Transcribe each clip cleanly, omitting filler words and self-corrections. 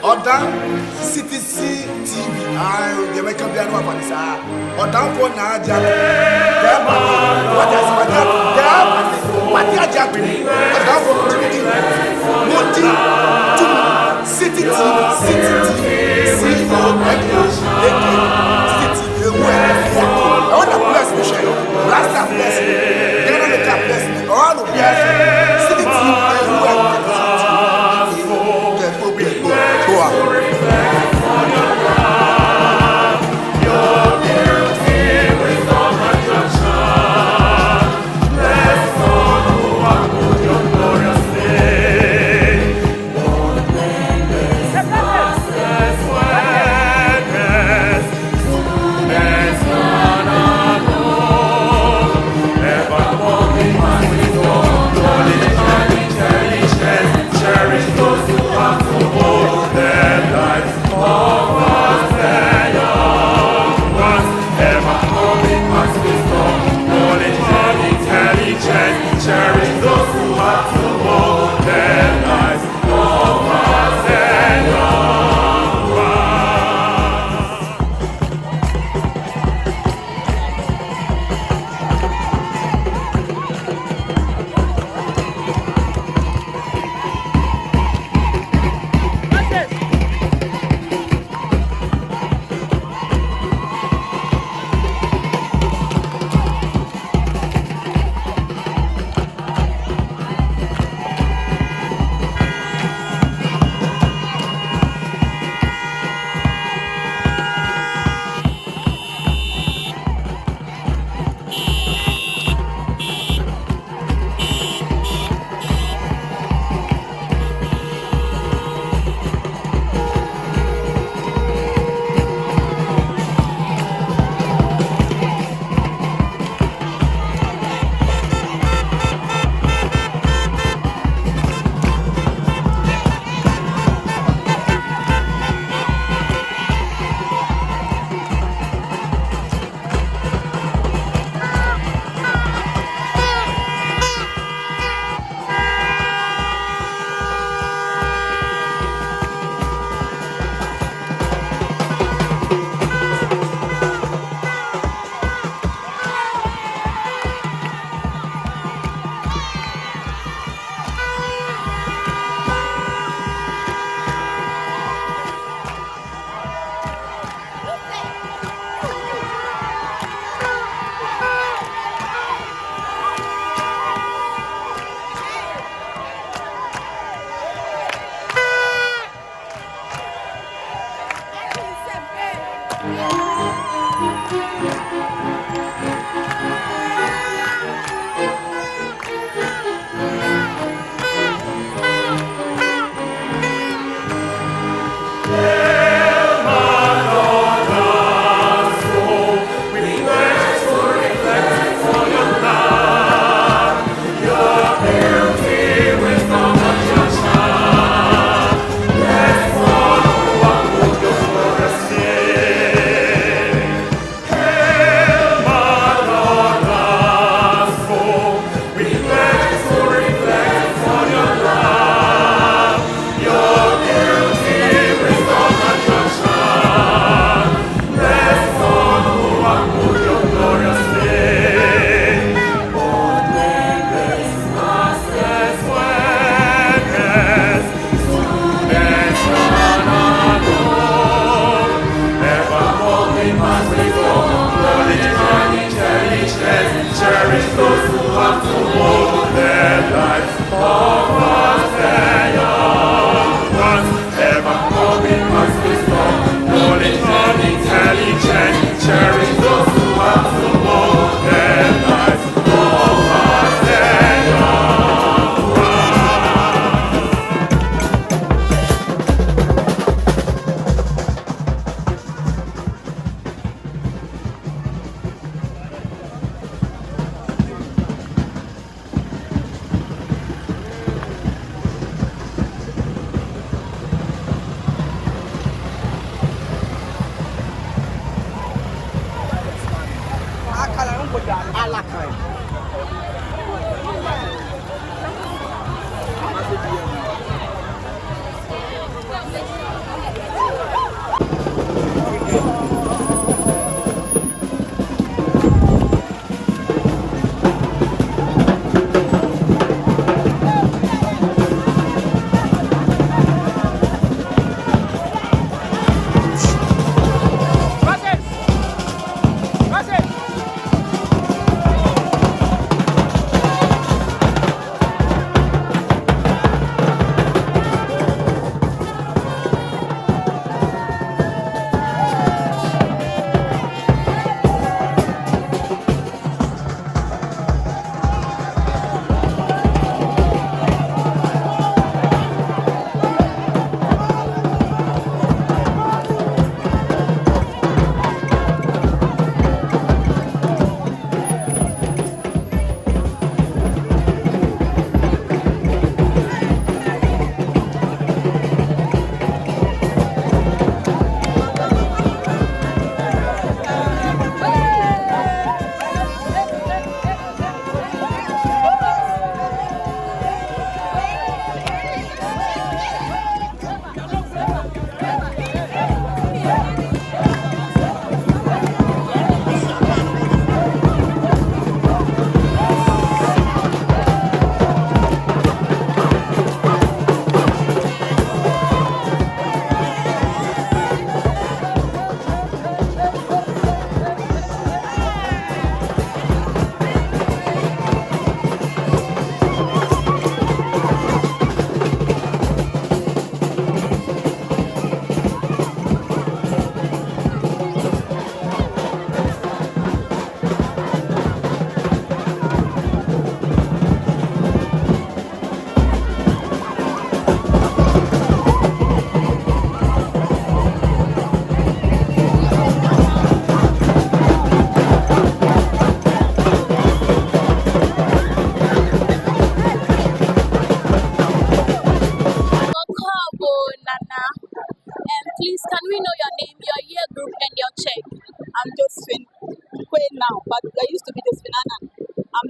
Odan CTC TV. The American piano of Anissa. Odan for Naja. What is Odan for Muti to City TV. City TV. I want to bless me. Rasta bless me. Then I bless me. All of bless me. City TV.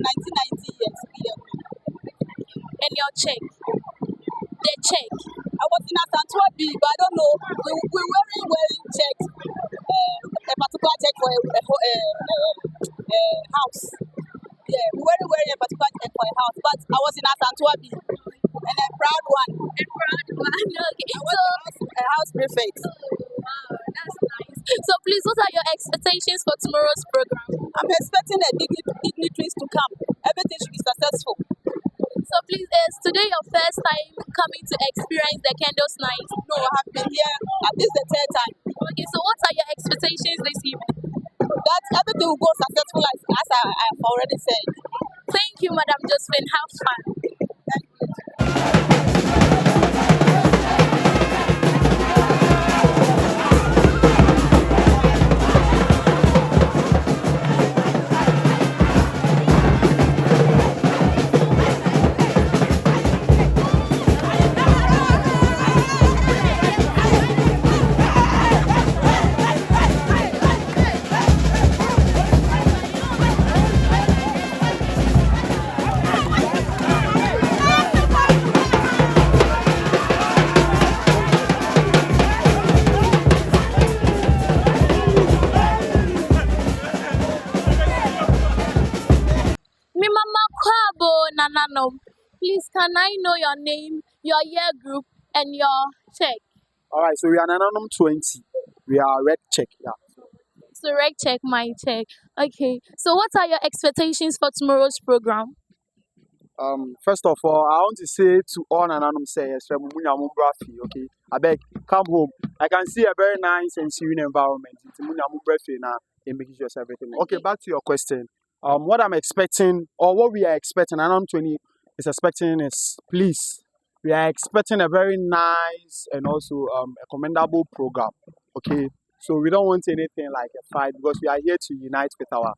1990 experience. And your check. The check. I was in Asantua B, but I don't know. We wearing checks. A particular check for a house. Yeah, we wearing a particular check for a house, but I was in Asantua B, and a proud one. A proud one. Okay. I was a house prefect. Wow, that's nice. So please, what are your expectations for tomorrow's program? I'm expecting the dignitaries to come. Everything should be successful. So please, is today your first time coming to experience the candles night? No, I have been here at least the third time. Okay, so what are your expectations this evening? That everything will go successful as I have already said. Thank you, Madam Josephine. Have fun. Mi mama Kwabo Nananom. Please, can I know your name, your year group, and your check? All right, so we are Nananom 20. We are red check. Yeah. So red check, my check. Okay. So what are your expectations for tomorrow's program? First of all, I want to say to all Nananom sayers, okay, I beg, come home. I can see a very nice and serene environment. It's now it makes just everything. Okay, back to your question. What I'm expecting, or what we are expecting, Nananom 20 is expecting is, please, we are expecting a very nice and also a commendable program. Okay, so we don't want anything like a fight because we are here to unite with our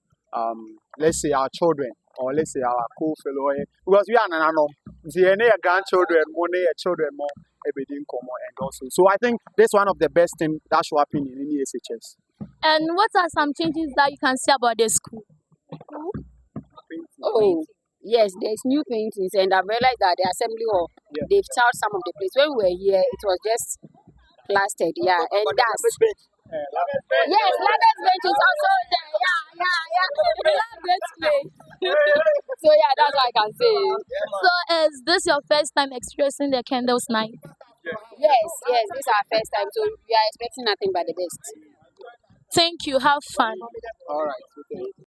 let's say our children, or let's say our co-fellow, because we are Nananom, the grandchildren, more children, more everything common, and also. So I think that's one of the best things that should happen in any SHS. And what are some changes that you can see about the school? Oh, yes, there's new paintings, and I've realized that the assembly hall, they've tiled some of the place. When we were here, it was just plastered, yeah, and that's. Yes, Ladders bench is also there, yeah. We love this place. So, yeah, that's what I can say. So is this your first time experiencing the candles night? Yes, this is our first time, so we are expecting nothing but the best. Thank you. Have fun. All right. Okay.